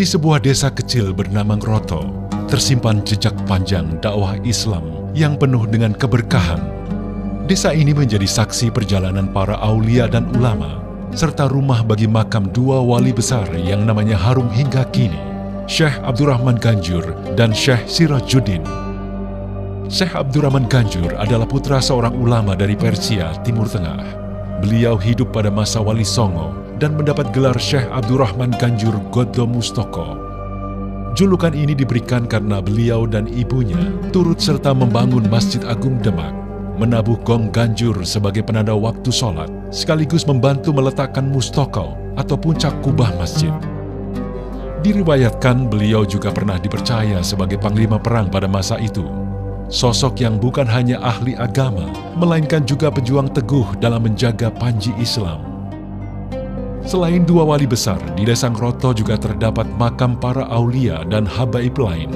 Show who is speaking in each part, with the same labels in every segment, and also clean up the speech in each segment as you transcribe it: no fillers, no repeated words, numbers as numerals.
Speaker 1: Di sebuah desa kecil bernama Ngroto, tersimpan jejak panjang dakwah Islam yang penuh dengan keberkahan. Desa ini menjadi saksi perjalanan para aulia dan ulama, serta rumah bagi makam dua wali besar yang namanya harum hingga kini, Syekh Abdurrahman Ganjur dan Syekh Sirajuddin. Syekh Abdurrahman Ganjur adalah putra seorang ulama dari Persia, Timur Tengah. Beliau hidup pada masa Wali Songo dan mendapat gelar Syekh Abdurrahman Ganjur Goddo Mustoko. Julukan ini diberikan karena beliau dan ibunya turut serta membangun Masjid Agung Demak, menabuh gong Ganjur sebagai penanda waktu sholat, sekaligus membantu meletakkan mustoko atau puncak kubah masjid. Diriwayatkan beliau juga pernah dipercaya sebagai panglima perang pada masa itu. Sosok yang bukan hanya ahli agama, melainkan juga pejuang teguh dalam menjaga panji Islam. Selain dua wali besar, di desa Ngroto juga terdapat makam para aulia dan habaib lain.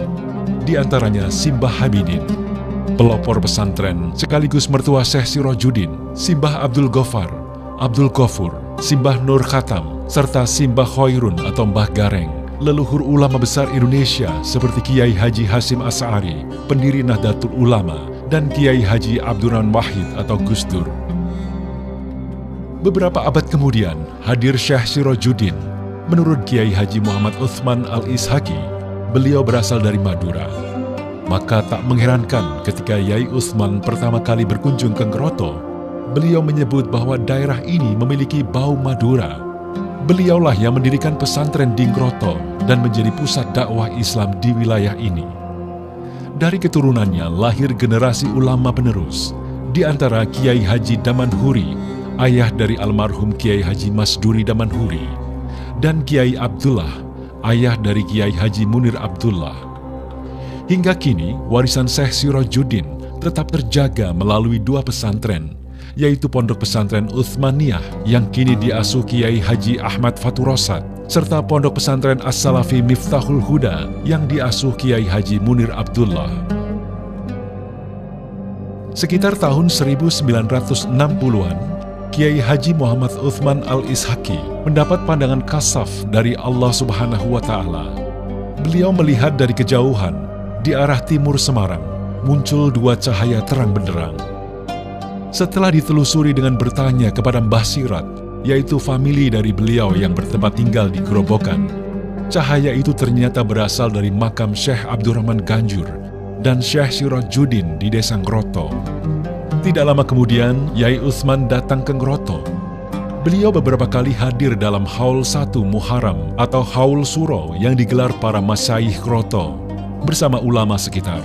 Speaker 1: Di antaranya Simbah Habibin, pelopor pesantren sekaligus mertua Syekh Sirajuddin, Simbah Abdul Ghaffar, Abdul Ghafur, Simbah Nur Khatam, serta Simbah Khairun atau Mbah Gareng, leluhur ulama besar Indonesia seperti Kiai Haji Hasyim Asy'ari, pendiri Nahdlatul Ulama, dan Kiai Haji Abdurrahman Wahid atau Gus Dur. Beberapa abad kemudian, hadir Syekh Sirajuddin. Menurut Kiai Haji Muhammad Utsman Al-Ishaqi, beliau berasal dari Madura. Maka tak mengherankan ketika Yai Utsman pertama kali berkunjung ke Ngroto, beliau menyebut bahwa daerah ini memiliki bau Madura. Beliaulah yang mendirikan pesantren di Ngroto dan menjadi pusat dakwah Islam di wilayah ini. Dari keturunannya lahir generasi ulama penerus, di antara Kiai Haji Damanhuri, ayah dari almarhum Kiai Haji Masduri Damanhuri, dan Kiai Abdullah, ayah dari Kiai Haji Munir Abdullah. Hingga kini, warisan Syekh Sirajuddin tetap terjaga melalui dua pesantren, yaitu Pondok Pesantren Utsmaniyah yang kini diasuh Kiai Haji Ahmad Faturosat, serta Pondok Pesantren As-Salafi Miftahul Huda yang diasuh Kiai Haji Munir Abdullah. Sekitar tahun 1960-an, Kiai Haji Muhammad Utsman Al-Ishaqi mendapat pandangan kasaf dari Allah Subhanahu wa Ta'ala. Beliau melihat dari kejauhan, di arah timur Semarang, muncul dua cahaya terang benderang. Setelah ditelusuri dengan bertanya kepada Mbah Sirat, yaitu famili dari beliau yang bertempat tinggal di Gerobokan, cahaya itu ternyata berasal dari makam Syekh Abdurrahman Ganjur dan Syekh Sirajuddin di desa Ngroto. Tidak lama kemudian, Yai Utsman datang ke Ngroto. Beliau beberapa kali hadir dalam Haul 1 Muharram atau Haul Suro yang digelar para masyayikh Ngroto bersama ulama sekitar.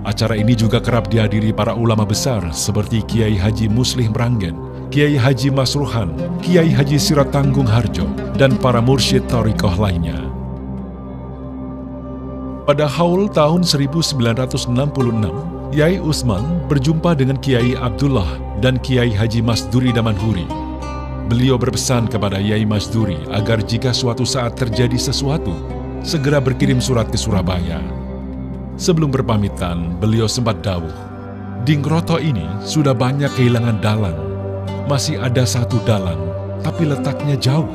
Speaker 1: Acara ini juga kerap dihadiri para ulama besar seperti Kiai Haji Muslih Meranggen, Kiai Haji Masruhan, Kiai Haji Sirat Tanggung Harjo, dan para mursyid thariqah lainnya. Pada Haul tahun 1966, Yai Utsman berjumpa dengan Kiai Abdullah dan Kiai Haji Masduri Damanhuri. Beliau berpesan kepada Yai Masduri agar jika suatu saat terjadi sesuatu, segera berkirim surat ke Surabaya. Sebelum berpamitan, beliau sempat dawuh, di Ngroto ini sudah banyak kehilangan dalang. Masih ada satu dalang, tapi letaknya jauh.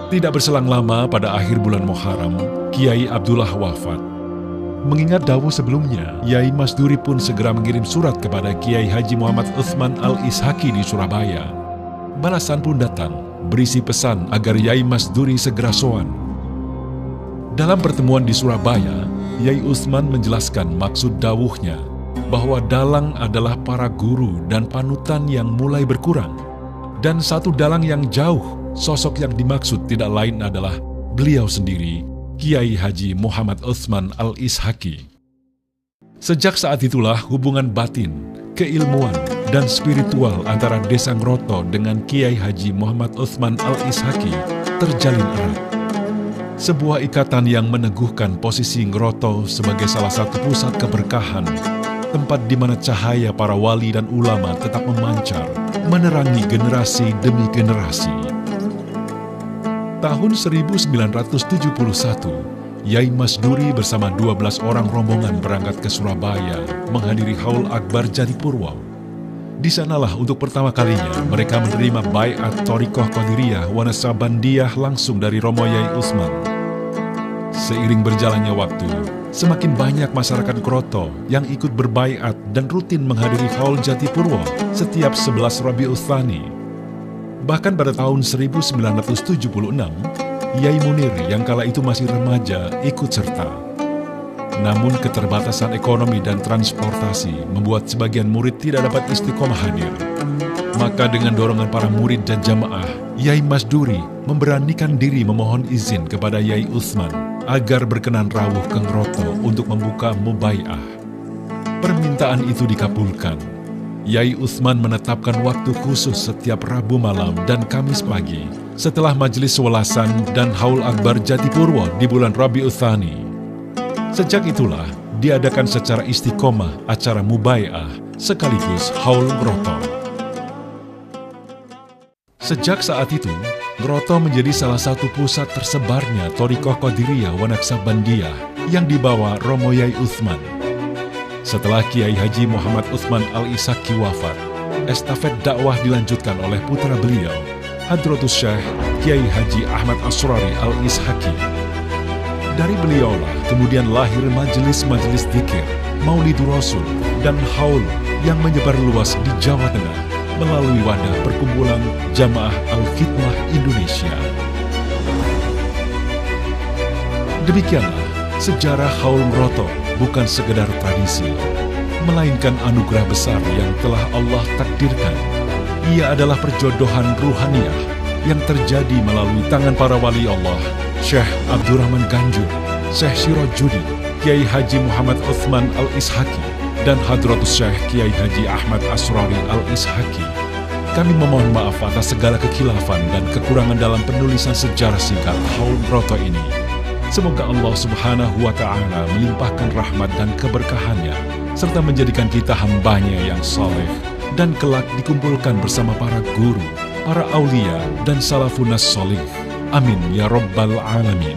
Speaker 1: Tidak berselang lama, pada akhir bulan Muharram, Kiai Abdullah wafat. Mengingat dawuh sebelumnya, Yai Masduri pun segera mengirim surat kepada Kiai Haji Muhammad Utsman Al-Ishaqi di Surabaya. Balasan pun datang, berisi pesan agar Yai Masduri segera sowan. Dalam pertemuan di Surabaya, Yai Utsman menjelaskan maksud dawuhnya, bahwa dalang adalah para guru dan panutan yang mulai berkurang. Dan satu dalang yang jauh, sosok yang dimaksud tidak lain adalah beliau sendiri, Kiai Haji Muhammad Utsman Al-Ishaqi. Sejak saat itulah hubungan batin, keilmuan, dan spiritual antara desa Ngroto dengan Kiai Haji Muhammad Utsman Al-Ishaqi terjalin erat. Sebuah ikatan yang meneguhkan posisi Ngroto sebagai salah satu pusat keberkahan, tempat di mana cahaya para wali dan ulama tetap memancar, menerangi generasi demi generasi. Tahun 1971, Yai Masduri bersama 12 orang rombongan berangkat ke Surabaya menghadiri Haul Akbar Jatipurwo. Di sanalah untuk pertama kalinya mereka menerima baiat Thariqah Qadiriyah wa Naqsabandiyah langsung dari Romo Yai Utsman. Seiring berjalannya waktu, semakin banyak masyarakat Groto yang ikut berbaiat dan rutin menghadiri Haul Jatipurwo setiap 11 Rabiul Tsani. Bahkan pada tahun 1976, Yai Munir yang kala itu masih remaja ikut serta. Namun keterbatasan ekonomi dan transportasi membuat sebagian murid tidak dapat istiqomah hadir. Maka dengan dorongan para murid dan jamaah, Yai Masduri memberanikan diri memohon izin kepada Yai Utsman agar berkenan rawuh ke Ngroto untuk membuka mubai'ah. Permintaan itu dikabulkan. Yai Utsman menetapkan waktu khusus setiap Rabu malam dan Kamis pagi setelah majelis welasan dan Haul Akbar Jatipurwo di bulan Rabiul Tsani. Sejak itulah diadakan secara istiqomah acara mubai'ah sekaligus Haul Ngroto. Sejak saat itu, Ngroto menjadi salah satu pusat tersebarnya Thariqah Qadiriyah wa Naqsabandiyah yang dibawa Romo Yai Utsman. Setelah Kiai Haji Muhammad Utsman Al-Ishaqi wafat, estafet dakwah dilanjutkan oleh putra beliau, Hadratus Syekh Kiai Haji Ahmad Asrari Al-Ishaqi. Dari beliaulah kemudian lahir majelis-majelis dzikir, Maulidur Rasul, dan Haul yang menyebar luas di Jawa Tengah melalui wadah perkumpulan Jamaah Al-Khidmah Indonesia. Demikianlah sejarah Haul Ngroto bukan sekedar tradisi, melainkan anugerah besar yang telah Allah takdirkan. Ia adalah perjodohan ruhaniyah yang terjadi melalui tangan para wali Allah, Syekh Abdurrahman Ganjur, Syekh Sirajuddin, Kiai Haji Muhammad Utsman Al-Ishaqi, dan Hadratus Syekh Kiai Haji Ahmad Asrari Al-Ishaqi. Kami memohon maaf atas segala kekhilafan dan kekurangan dalam penulisan sejarah singkat Haul Ngroto ini. Semoga Allah Subhanahu wa Ta'ala melimpahkan rahmat dan keberkahannya, serta menjadikan kita hambanya yang saleh, dan kelak dikumpulkan bersama para guru, para aulia, dan salafunas solih. Amin ya Rabbal Alamin.